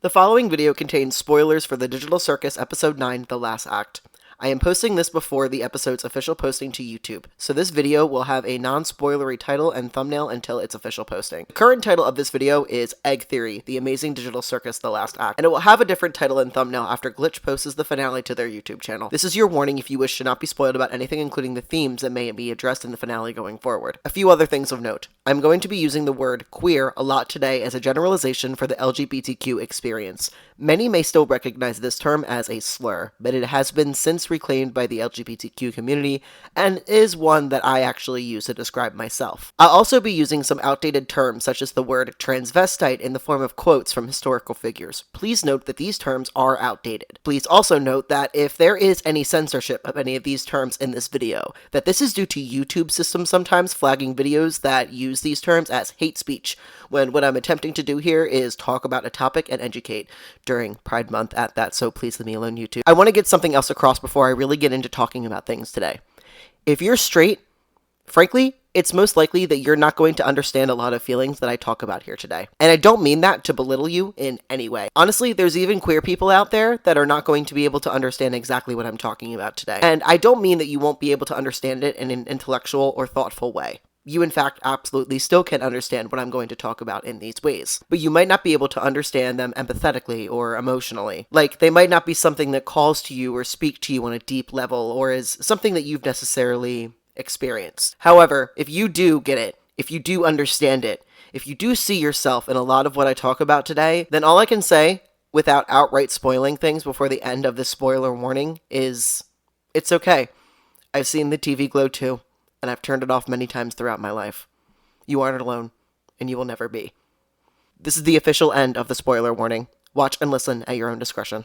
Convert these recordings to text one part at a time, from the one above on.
The following video contains spoilers for the Digital Circus Episode 9, The Last Act. I am posting this before the episode's official posting to YouTube, so this video will have a non-spoilery title and thumbnail until its official posting. The current title of this video is Egg Theory, The Amazing Digital Circus, The Last Act, and it will have a different title and thumbnail after Glitch posts the finale to their YouTube channel. This is your warning if you wish to not be spoiled about anything, including the themes that may be addressed in the finale going forward. A few other things of note. I'm going to be using the word queer a lot today as a generalization for the LGBTQ experience. Many may still recognize this term as a slur, but it has been since reclaimed by the LGBTQ community and is one that I actually use to describe myself. I'll also be using some outdated terms such as the word transvestite in the form of quotes from historical figures. Please note that these terms are outdated. Please also note that if there is any censorship of any of these terms in this video, that this is due to YouTube systems sometimes flagging videos that use these terms as hate speech, when what I'm attempting to do here is talk about a topic and educate during Pride Month at that, so please leave me alone, YouTube. I want to get something else across before I really get into talking about things today. If you're straight, frankly, it's most likely that you're not going to understand a lot of feelings that I talk about here today. And I don't mean that to belittle you in any way. Honestly, there's even queer people out there that are not going to be able to understand exactly what I'm talking about today. And I don't mean that you won't be able to understand it in an intellectual or thoughtful way. You, in fact, absolutely still can understand what I'm going to talk about in these ways. But you might not be able to understand them empathetically or emotionally. Like, they might not be something that calls to you or speak to you on a deep level, or is something that you've necessarily experienced. However, if you do get it, if you do understand it, if you do see yourself in a lot of what I talk about today, then all I can say, without outright spoiling things before the end of this spoiler warning, is it's okay. I've seen the TV glow too. And I've turned it off many times throughout my life. You aren't alone, and you will never be. This is the official end of the spoiler warning. Watch and listen at your own discretion.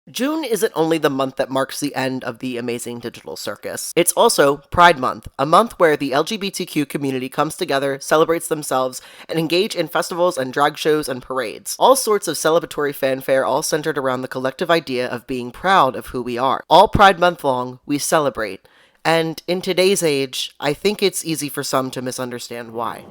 June isn't only the month that marks the end of the amazing digital circus. It's also Pride Month, a month where the LGBTQ community comes together, celebrates themselves, and engage in festivals and drag shows and parades. All sorts of celebratory fanfare, all centered around the collective idea of being proud of who we are. All Pride Month long, we celebrate. And in today's age, I think it's easy for some to misunderstand why.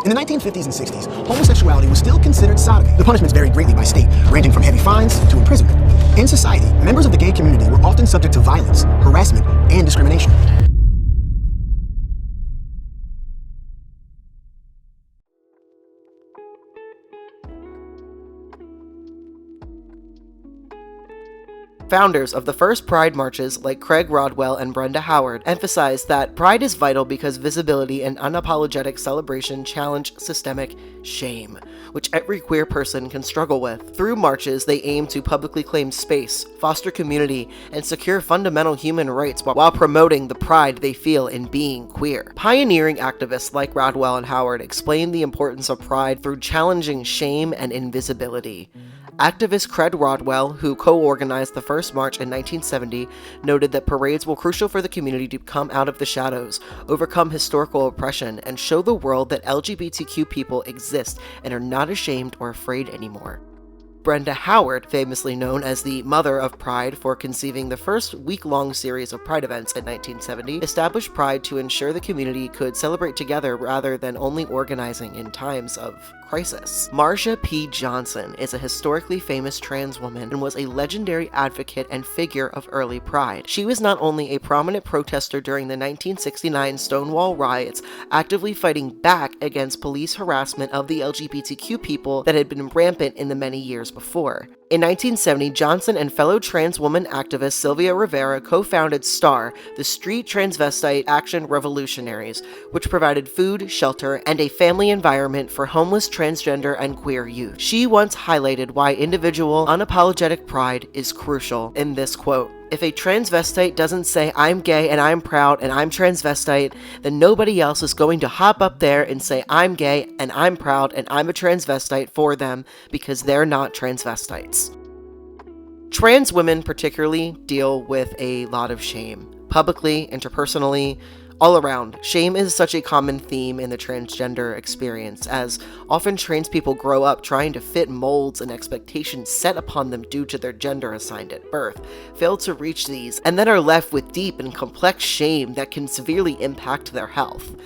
In the 1950s and 60s, homosexuality was still considered sodomy. The punishments varied greatly by state, ranging from heavy fines to imprisonment. In society, members of the gay community were often subject to violence, harassment, and discrimination. Founders of the first Pride marches, like Craig Rodwell and Brenda Howard, emphasized that pride is vital because visibility and unapologetic celebration challenge systemic shame, which every queer person can struggle with. Through marches, they aim to publicly claim space, foster community, and secure fundamental human rights while promoting the pride they feel in being queer. Pioneering activists like Rodwell and Howard explained the importance of pride through challenging shame and invisibility. Activist Craig Rodwell, who co-organized the first march in 1970, noted that parades were crucial for the community to come out of the shadows, overcome historical oppression, and show the world that LGBTQ people exist and are not ashamed or afraid anymore. Brenda Howard, famously known as the mother of Pride for conceiving the first week-long series of Pride events in 1970, established Pride to ensure the community could celebrate together rather than only organizing in times of crisis. Marsha P. Johnson is a historically famous trans woman and was a legendary advocate and figure of early Pride. She was not only a prominent protester during the 1969 Stonewall riots, actively fighting back against police harassment of the LGBTQ people that had been rampant in the many years before. In 1970, Johnson and fellow trans woman activist Sylvia Rivera co-founded STAR, the Street Transvestite Action Revolutionaries, which provided food, shelter, and a family environment for homeless transgender and queer youth. She once highlighted why individual, unapologetic pride is crucial in this quote: "If a transvestite doesn't say, 'I'm gay and I'm proud and I'm transvestite,' then nobody else is going to hop up there and say, 'I'm gay and I'm proud and I'm a transvestite' for them because they're not transvestites." Trans women particularly deal with a lot of shame, publicly, interpersonally, All around, shame is such a common theme in the transgender experience, as often trans people grow up trying to fit molds and expectations set upon them due to their gender assigned at birth, fail to reach these, and then are left with deep and complex shame that can severely impact their health.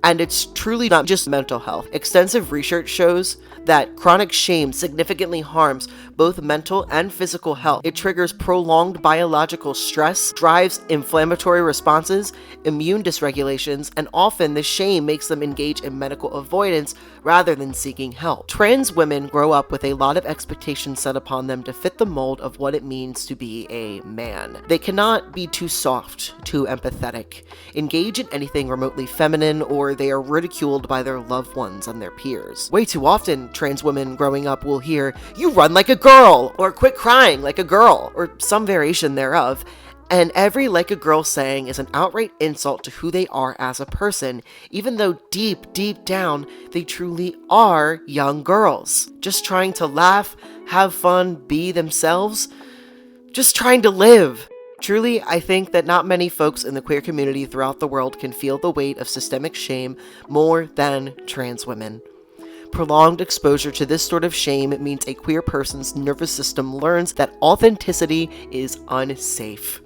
And it's truly not just mental health. Extensive research shows that chronic shame significantly harms both mental and physical health. It triggers prolonged biological stress, drives inflammatory responses, immune dysregulations, and often the shame makes them engage in medical avoidance rather than seeking help. Trans women grow up with a lot of expectations set upon them to fit the mold of what it means to be a man. They cannot be too soft, too empathetic, engage in anything remotely feminine, or they are ridiculed by their loved ones and their peers. Way too often, trans women growing up will hear, "You run like a girl," or "Quit crying like a girl," or some variation thereof. And every "like a girl" saying is an outright insult to who they are as a person, even though deep, deep down, they truly are young girls. Just trying to laugh, have fun, be themselves, just trying to live. Truly, I think that not many folks in the queer community throughout the world can feel the weight of systemic shame more than trans women. Prolonged exposure to this sort of shame means a queer person's nervous system learns that authenticity is unsafe.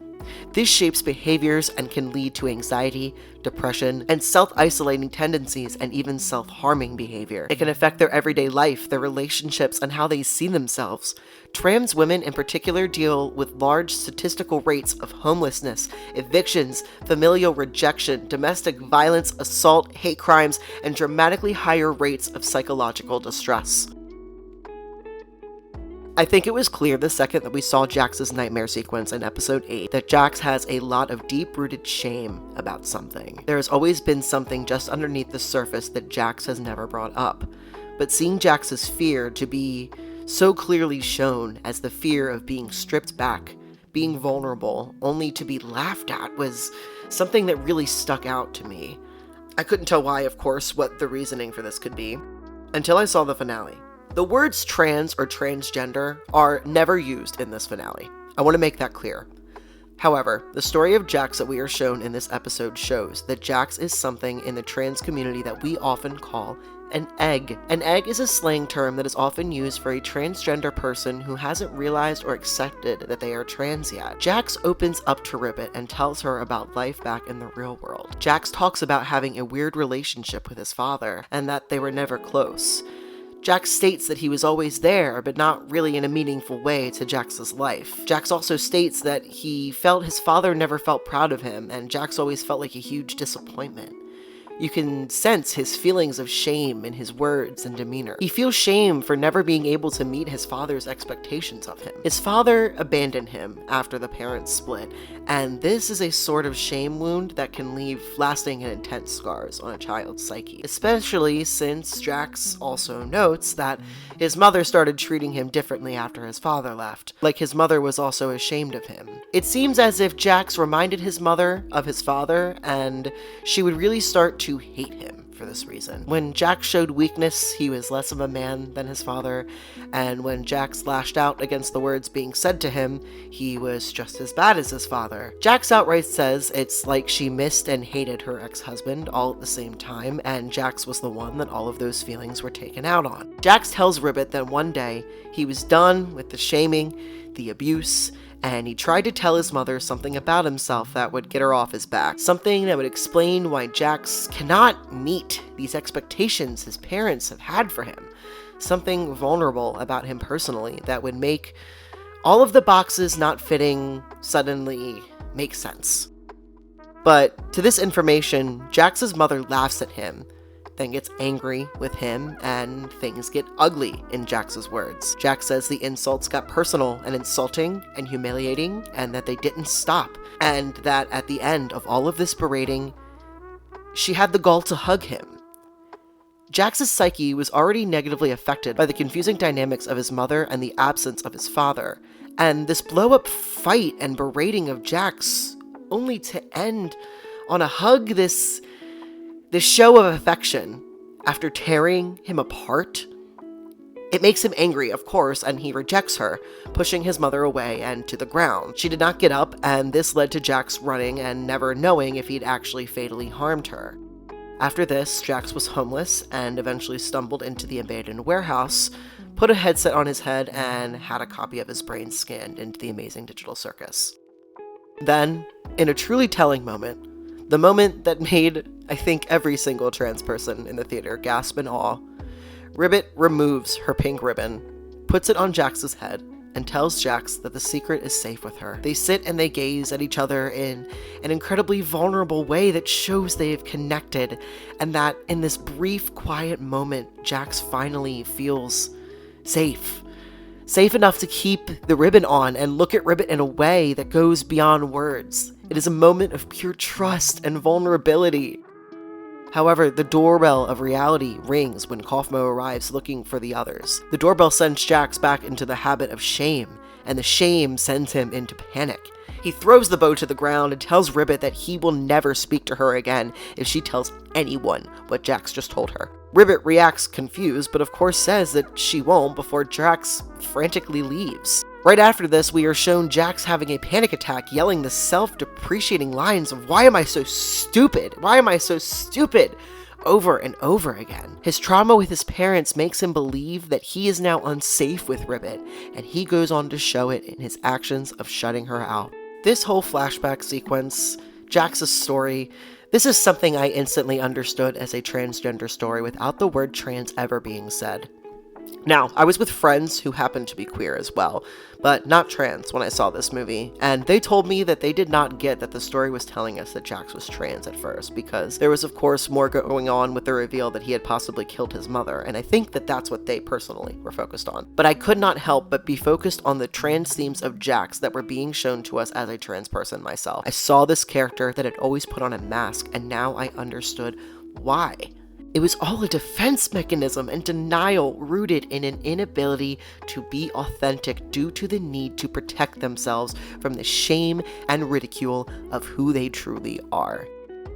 This shapes behaviors and can lead to anxiety, depression, and self-isolating tendencies, and even self-harming behavior. It can affect their everyday life, their relationships, and how they see themselves. Trans women in particular deal with large statistical rates of homelessness, evictions, familial rejection, domestic violence, assault, hate crimes, and dramatically higher rates of psychological distress. I think it was clear the second that we saw Jax's nightmare sequence in episode 8 that Jax has a lot of deep-rooted shame about something. There has always been something just underneath the surface that Jax has never brought up. But seeing Jax's fear to be so clearly shown as the fear of being stripped back, being vulnerable, only to be laughed at, was something that really stuck out to me. I couldn't tell why, of course, what the reasoning for this could be, until I saw the finale. The words trans or transgender are never used in this finale. I want to make that clear. However, the story of Jax that we are shown in this episode shows that Jax is something in the trans community that we often call an egg. An egg is a slang term that is often used for a transgender person who hasn't realized or accepted that they are trans yet. Jax opens up to Ribbit and tells her about life back in the real world. Jax talks about having a weird relationship with his father and that they were never close. Jax states that he was always there, but not really in a meaningful way to Jax's life. Jax also states that he felt his father never felt proud of him, and Jax always felt like a huge disappointment. You can sense his feelings of shame in his words and demeanor. He feels shame for never being able to meet his father's expectations of him. His father abandoned him after the parents split, and this is a sort of shame wound that can leave lasting and intense scars on a child's psyche, especially since Jax also notes that his mother started treating him differently after his father left, like his mother was also ashamed of him. It seems as if Jax reminded his mother of his father, and she would really start to hate him for this reason. When Jax showed weakness, he was less of a man than his father, and when Jax lashed out against the words being said to him, he was just as bad as his father. Jax outright says it's like she missed and hated her ex-husband all at the same time, and Jax was the one that all of those feelings were taken out on. Jax tells Ribbit that one day he was done with the shaming, the abuse, and he tried to tell his mother something about himself that would get her off his back. Something that would explain why Jax cannot meet these expectations his parents have had for him. Something vulnerable about him personally that would make all of the boxes not fitting suddenly make sense. But to this information, Jax's mother laughs at him, then gets angry with him, and things get ugly in Jax's words. Jax says the insults got personal and insulting and humiliating, and that they didn't stop, and that at the end of all of this berating, she had the gall to hug him. Jax's psyche was already negatively affected by the confusing dynamics of his mother and the absence of his father, and this blow-up fight and berating of Jax only to end on a hug, this show of affection after tearing him apart. It makes him angry, of course, and he rejects her, pushing his mother away and to the ground. She did not get up, and this led to Jax running and never knowing if he'd actually fatally harmed her. After this, Jax was homeless and eventually stumbled into the abandoned warehouse, put a headset on his head, and had a copy of his brain scanned into the amazing digital circus. Then, in a truly telling moment, the moment that made, I think, every single trans person in the theater gasp in awe, Ribbit removes her pink ribbon, puts it on Jax's head, and tells Jax that the secret is safe with her. They sit and they gaze at each other in an incredibly vulnerable way that shows they have connected, and that in this brief, quiet moment, Jax finally feels safe. Safe enough to keep the ribbon on and look at Ribbit in a way that goes beyond words. It is a moment of pure trust and vulnerability. However, the doorbell of reality rings when Kaufmo arrives looking for the others. The doorbell sends Jax back into the habit of shame, and the shame sends him into panic. He throws the bow to the ground and tells Ribbit that he will never speak to her again if she tells anyone what Jax just told her. Ribbit reacts confused, but of course says that she won't before Jax frantically leaves. Right after this, we are shown Jax having a panic attack, yelling the self-depreciating lines of "Why am I so stupid? Why am I so stupid?" over and over again. His trauma with his parents makes him believe that he is now unsafe with Ribbit, and he goes on to show it in his actions of shutting her out. This whole flashback sequence, Jax's story, this is something I instantly understood as a transgender story without the word trans ever being said. Now, I was with friends who happened to be queer as well, but not trans when I saw this movie, and they told me that they did not get that the story was telling us that Jax was trans at first, because there was of course more going on with the reveal that he had possibly killed his mother, and I think that that's what they personally were focused on. But I could not help but be focused on the trans themes of Jax that were being shown to us as a trans person myself. I saw this character that had always put on a mask, and now I understood why. It was all a defense mechanism and denial rooted in an inability to be authentic due to the need to protect themselves from the shame and ridicule of who they truly are.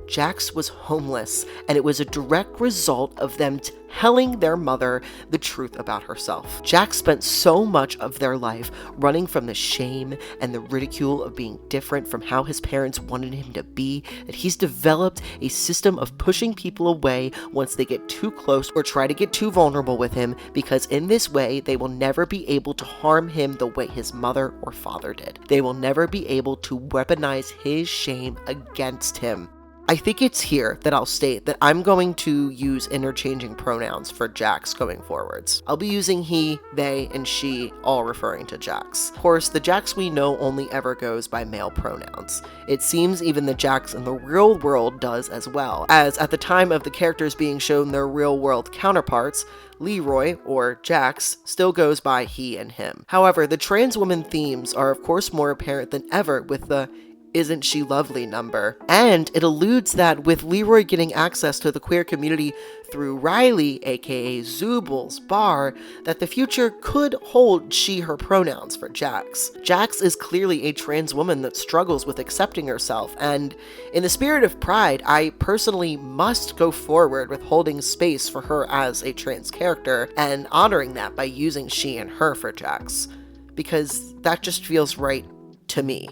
Jax was homeless, and it was a direct result of them telling their mother the truth about herself. Jax spent so much of their life running from the shame and the ridicule of being different from how his parents wanted him to be, that he's developed a system of pushing people away once they get too close or try to get too vulnerable with him, because in this way they will never be able to harm him the way his mother or father did. They will never be able to weaponize his shame against him. I think it's here that I'll state that I'm going to use interchanging pronouns for Jax going forwards. I'll be using he, they, and she, all referring to Jax. Of course, the Jax we know only ever goes by male pronouns. It seems even the Jax in the real world does as well, as at the time of the characters being shown their real world counterparts, Leroy, or Jax, still goes by he and him. However, the trans woman themes are of course more apparent than ever with the "Isn't she lovely" number. And it alludes that with Leroy getting access to the queer community through Riley, aka Zubal's bar, that the future could hold she/her pronouns for Jax. Jax is clearly a trans woman that struggles with accepting herself, and in the spirit of pride, I personally must go forward with holding space for her as a trans character and honoring that by using she and her for Jax, because that just feels right to me.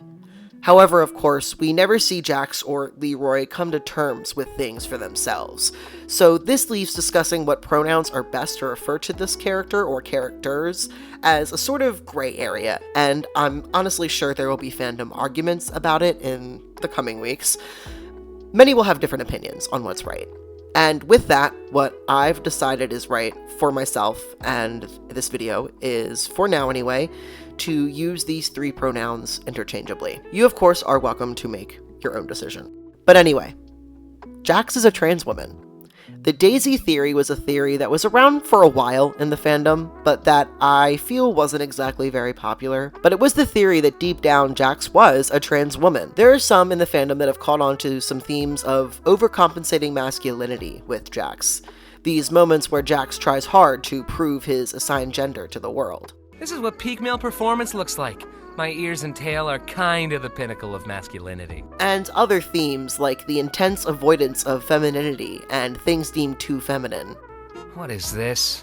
However, of course, we never see Jax or Leroy come to terms with things for themselves. So this leaves discussing what pronouns are best to refer to this character or characters as a sort of gray area, and I'm honestly sure there will be fandom arguments about it in the coming weeks. Many will have different opinions on what's right. And with that, what I've decided is right for myself and this video is, for now anyway, to use these three pronouns interchangeably. You, of course, are welcome to make your own decision. But anyway, Jax is a trans woman. The Daisy theory was a theory that was around for a while in the fandom, but that I feel wasn't exactly very popular. But it was the theory that deep down Jax was a trans woman. There are some in the fandom that have caught on to some themes of overcompensating masculinity with Jax. These moments where Jax tries hard to prove his assigned gender to the world. This is what peak male performance looks like. My ears and tail are kind of the pinnacle of masculinity. And other themes like the intense avoidance of femininity and things deemed too feminine. What is this?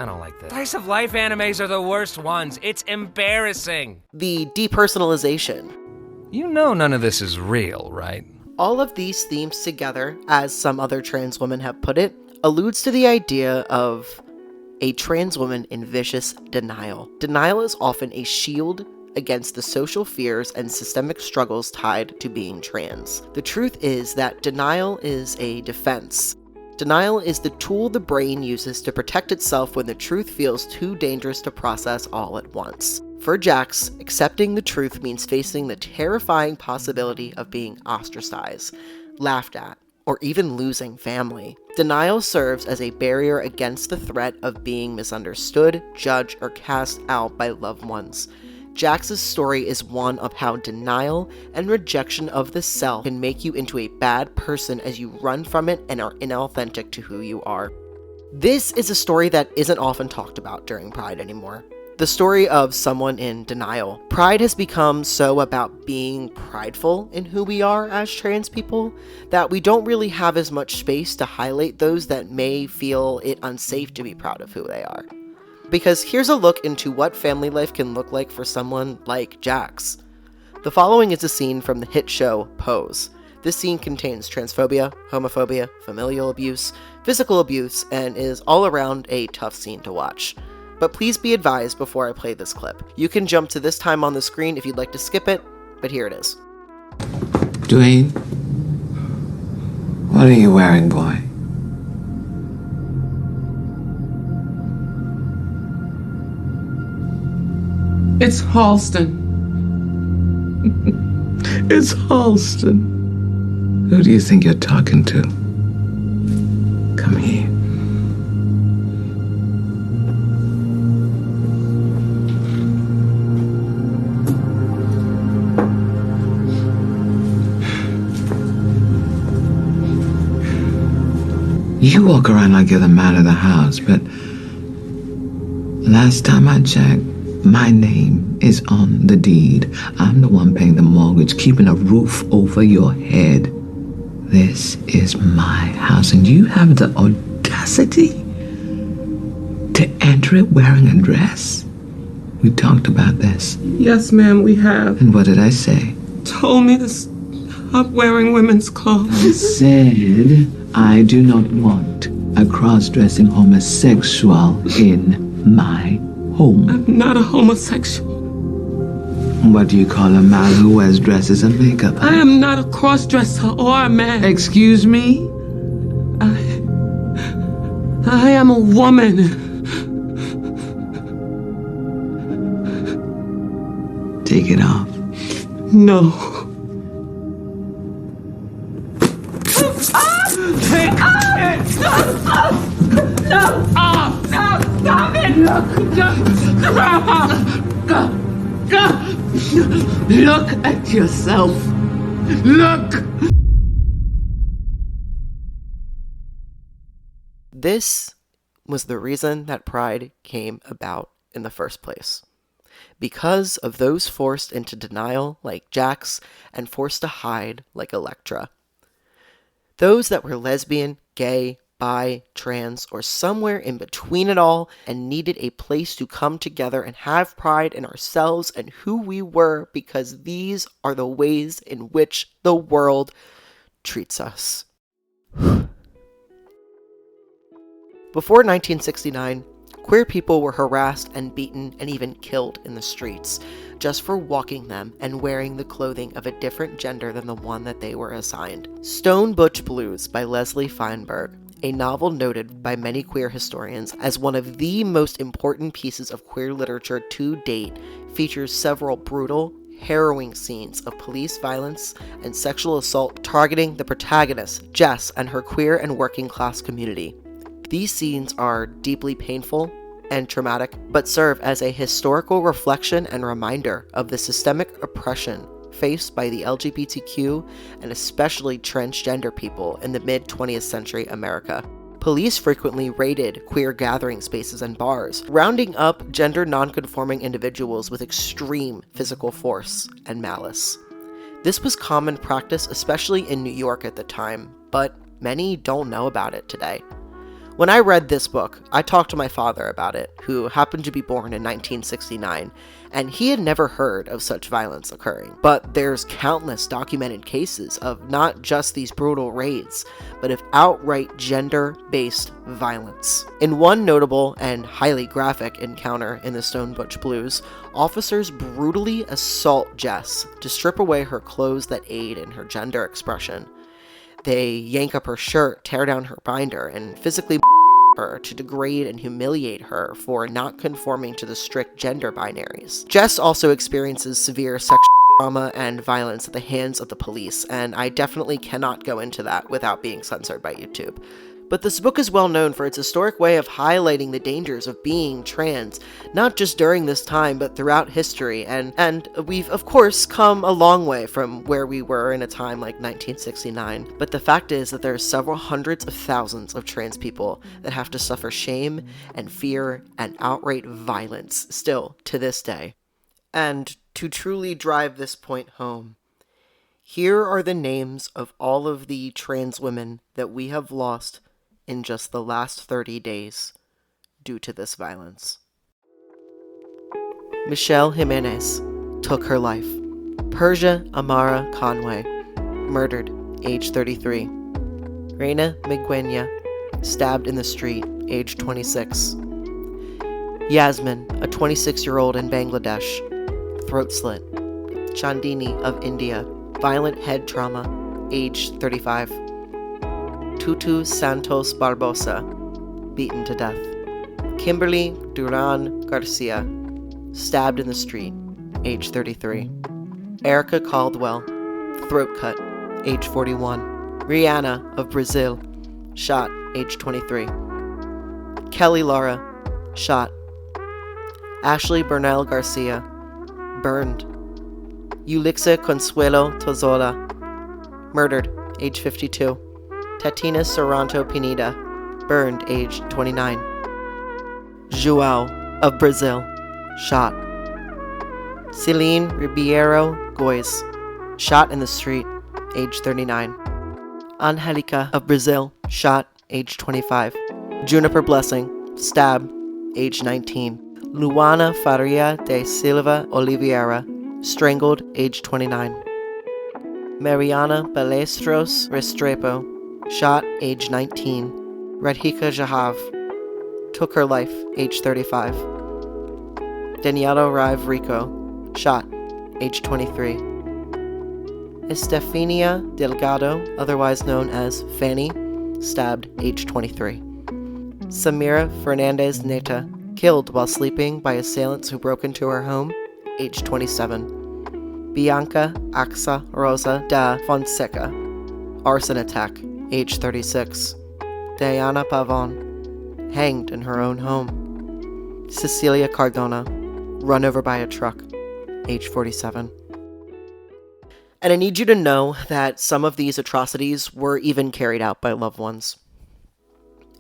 I don't like this. Slice of life animes are the worst ones. It's embarrassing. The depersonalization. You know none of this is real, right? All of these themes together, as some other trans women have put it, alludes to the idea of a trans woman in vicious denial. Denial is often a shield against the social fears and systemic struggles tied to being trans. The truth is that denial is a defense. Denial is the tool the brain uses to protect itself when the truth feels too dangerous to process all at once. For Jax, accepting the truth means facing the terrifying possibility of being ostracized, laughed at, or even losing family. Denial serves as a barrier against the threat of being misunderstood, judged, or cast out by loved ones. Jax's story is one of how denial and rejection of the self can make you into a bad person as you run from it and are inauthentic to who you are. This is a story that isn't often talked about during Pride anymore. The story of someone in denial. Pride has become so about being prideful in who we are as trans people that we don't really have as much space to highlight those that may feel it unsafe to be proud of who they are. Because here's a look into what family life can look like for someone like Jax. The following is a scene from the hit show Pose. This scene contains transphobia, homophobia, familial abuse, physical abuse, and is all around a tough scene to watch. But please be advised before I play this clip. You can jump to this time on the screen if you'd like to skip it, but here it is. Dwayne, what are you wearing, boy? It's Halston. It's Halston. Who do you think you're talking to? Come here. You walk around like you're the man of the house, but last time I checked, my name is on the deed. I'm the one paying the mortgage, keeping a roof over your head. This is my house, and you have the audacity to enter it wearing a dress? We talked about this. Yes, ma'am, we have. And what did I say? Told me to stop wearing women's clothes. I said I do not want a cross-dressing homosexual in my home. I'm not a homosexual. What do you call a man who wears dresses and makeup? I am not a cross-dresser or a man. Excuse me? I am a woman. Take it off. No. Look at yourself. Look! This was the reason that Pride came about in the first place. Because of those forced into denial like Jax and forced to hide like Electra. Those that were lesbian, gay, bi, trans, or somewhere in between it all and needed a place to come together and have pride in ourselves and who we were, because these are the ways in which the world treats us. Before 1969, queer people were harassed and beaten and even killed in the streets just for walking them and wearing the clothing of a different gender than the one that they were assigned. Stone Butch Blues by Leslie Feinberg, a novel noted by many queer historians as one of the most important pieces of queer literature to date, features several brutal, harrowing scenes of police violence and sexual assault targeting the protagonist, Jess, and her queer and working class community. These scenes are deeply painful and traumatic, but serve as a historical reflection and reminder of the systemic oppression faced by the LGBTQ and especially transgender people in the mid-20th century America. Police frequently raided queer gathering spaces and bars, rounding up gender non-conforming individuals with extreme physical force and malice. This was common practice, especially in New York at the time, but many don't know about it today. When I read this book, I talked to my father about it, who happened to be born in 1969, and he had never heard of such violence occurring. But there's countless documented cases of not just these brutal raids, but of outright gender-based violence. In one notable and highly graphic encounter in the Stone Butch Blues, officers brutally assault Jess to strip away her clothes that aid in her gender expression. They yank up her shirt, tear down her binder, and physically her to degrade and humiliate her for not conforming to the strict gender binaries. Jess also experiences severe sexual trauma and violence at the hands of the police, and I definitely cannot go into that without being censored by YouTube. But this book is well known for its historic way of highlighting the dangers of being trans, not just during this time, but throughout history, and we've of course come a long way from where we were in a time like 1969, but the fact is that there are several hundreds of thousands of trans people that have to suffer shame and fear and outright violence still to this day. And to truly drive this point home, here are the names of all of the trans women that we have lost in just the last 30 days due to this violence. Michelle Jimenez took her life. Persia Amara Conway, murdered, age 33. Reina Miguenya, stabbed in the street, age 26. Yasmin, a 26-year-old in Bangladesh, throat slit. Chandini of India, violent head trauma, age 35. Tutu Santos Barbosa, beaten to death. Kimberly Duran Garcia, stabbed in the street, age 33. Erica Caldwell, throat cut, age 41. Rihanna of Brazil, shot, age 23. Kelly Lara, shot. Ashley Bernal Garcia, burned. Ulixa Consuelo Tozola, murdered, age 52. Tatina Soranto Pineda, burned, age 29. João of Brazil, shot. Celine Ribeiro Goiz, shot in the street, age 39. Angelica of Brazil, shot, age 25. Juniper Blessing, stabbed, age 19. Luana Faria de Silva Oliveira, strangled, age 29. Mariana Balestros Restrepo, shot, age 19. Radhika Jahav, took her life, age 35. Daniela Rive Rico, shot, age 23. Estefania Delgado, otherwise known as Fanny, stabbed, age 23. Samira Fernandez Neta, killed while sleeping by assailants who broke into her home, age 27. Bianca Axa Rosa da Fonseca, arson attack, age 36. Diana Pavon, hanged in her own home. Cecilia Cardona, run over by a truck, age 47. And I need you to know that some of these atrocities were even carried out by loved ones.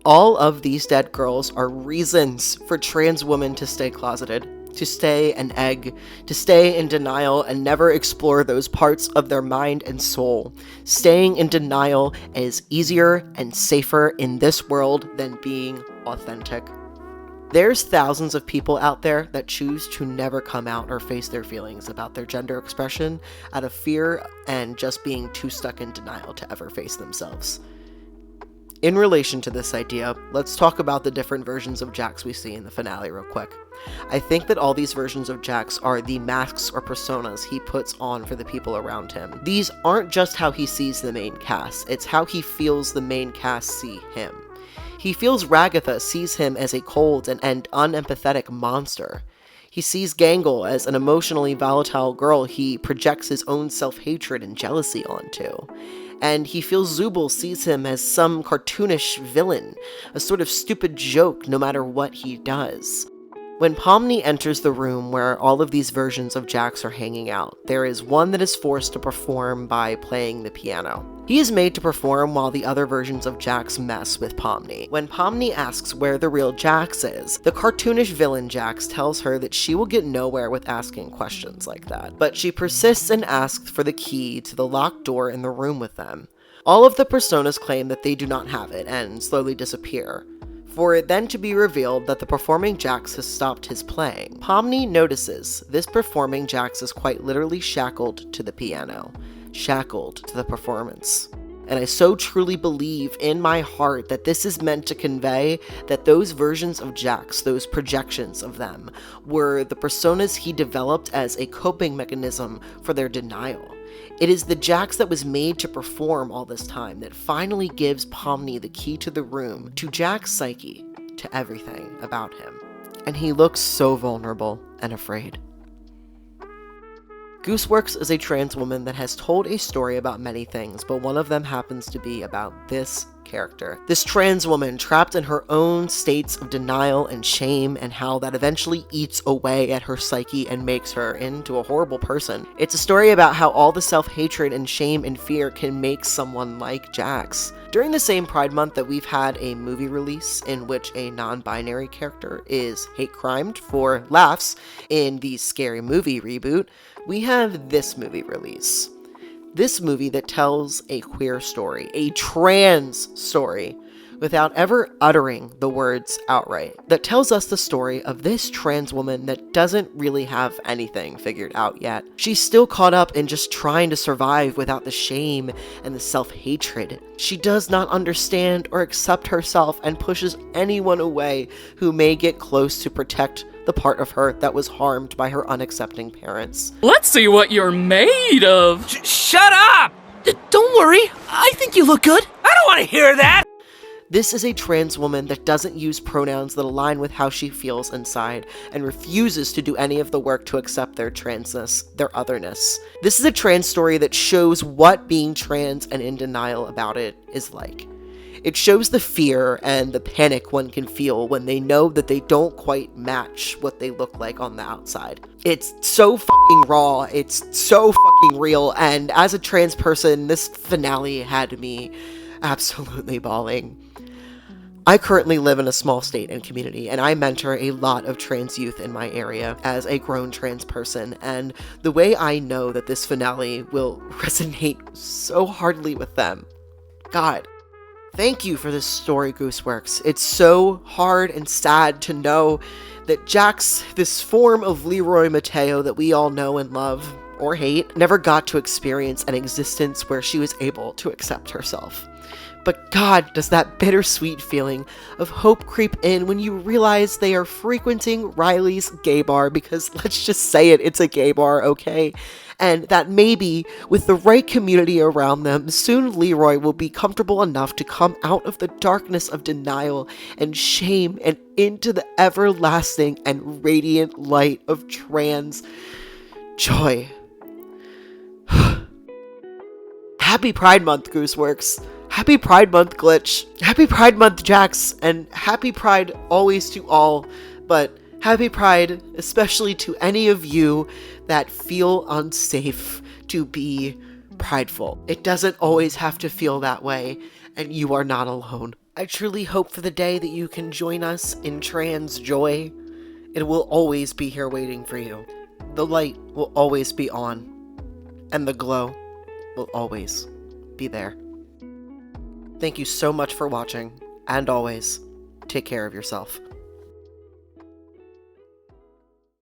All of these dead girls are reasons for trans women to stay closeted, to stay an egg, to stay in denial and never explore those parts of their mind and soul. Staying in denial is easier and safer in this world than being authentic. There's thousands of people out there that choose to never come out or face their feelings about their gender expression out of fear and just being too stuck in denial to ever face themselves. In relation to this idea, let's talk about the different versions of Jax we see in the finale real quick. I think that all these versions of Jax are the masks or personas he puts on for the people around him. These aren't just how he sees the main cast, it's how he feels the main cast see him. He feels Ragatha sees him as a cold and unempathetic monster. He sees Gangle as an emotionally volatile girl he projects his own self-hatred and jealousy onto. And he feels Zubul sees him as some cartoonish villain, a sort of stupid joke no matter what he does. When Pomni enters the room where all of these versions of Jax are hanging out, there is one that is forced to perform by playing the piano. He is made to perform while the other versions of Jax mess with Pomni. When Pomni asks where the real Jax is, the cartoonish villain Jax tells her that she will get nowhere with asking questions like that, but she persists and asks for the key to the locked door in the room with them. All of the personas claim that they do not have it and slowly disappear. for it then to be revealed that the performing Jax has stopped his playing. Pomni notices this performing Jax is quite literally shackled to the piano, shackled to the performance. And I so truly believe in my heart that this is meant to convey that those versions of Jax, those projections of them, were the personas he developed as a coping mechanism for their denial. It is the Jax that was made to perform all this time that finally gives Pomni the key to the room, to Jack's psyche, to everything about him. And he looks so vulnerable and afraid. Gooseworks is a trans woman that has told a story about many things, but one of them happens to be about this character. This trans woman trapped in her own states of denial and shame, and how that eventually eats away at her psyche and makes her into a horrible person. It's a story about how all the self-hatred and shame and fear can make someone like Jax. During the same Pride Month that we've had a movie release in which a non-binary character is hate crimed for laughs in the Scary Movie reboot, we have this movie release. This movie that tells a queer story, a trans story, without ever uttering the words outright, that tells us the story of this trans woman that doesn't really have anything figured out yet. She's still caught up in just trying to survive without the shame and the self-hatred. She does not understand or accept herself and pushes anyone away who may get close to protect the part of her that was harmed by her unaccepting parents. Let's see what you're made of. Shut up! Don't worry, I think you look good. I don't want to hear that! This is a trans woman that doesn't use pronouns that align with how she feels inside, and refuses to do any of the work to accept their transness, their otherness. This is a trans story that shows what being trans and in denial about it is like. It shows the fear and the panic one can feel when they know that they don't quite match what they look like on the outside. It's so fucking raw, it's so fucking real, and as a trans person, this finale had me absolutely bawling. I currently live in a small state and community, and I mentor a lot of trans youth in my area as a grown trans person, and the way I know that this finale will resonate so hardly with them. God, thank you for this story, Gooseworks. It's so hard and sad to know that Jax, this form of Leroy Mateo that we all know and love, or hate, never got to experience an existence where she was able to accept herself. But God, does that bittersweet feeling of hope creep in when you realize they are frequenting Riley's gay bar, because let's just say it, it's a gay bar, okay? And that maybe, with the right community around them, soon Leroy will be comfortable enough to come out of the darkness of denial and shame and into the everlasting and radiant light of trans joy. Happy Pride Month, Gooseworks. Happy Pride Month, Glitch. Happy Pride Month, Jax. And happy Pride always to all, but happy Pride especially to any of you that feel unsafe to be prideful. It doesn't always have to feel that way, and you are not alone. I truly hope for the day that you can join us in trans joy. It will always be here waiting for you. The light will always be on, and the glow will always be there. Thank you so much for watching, and always, take care of yourself.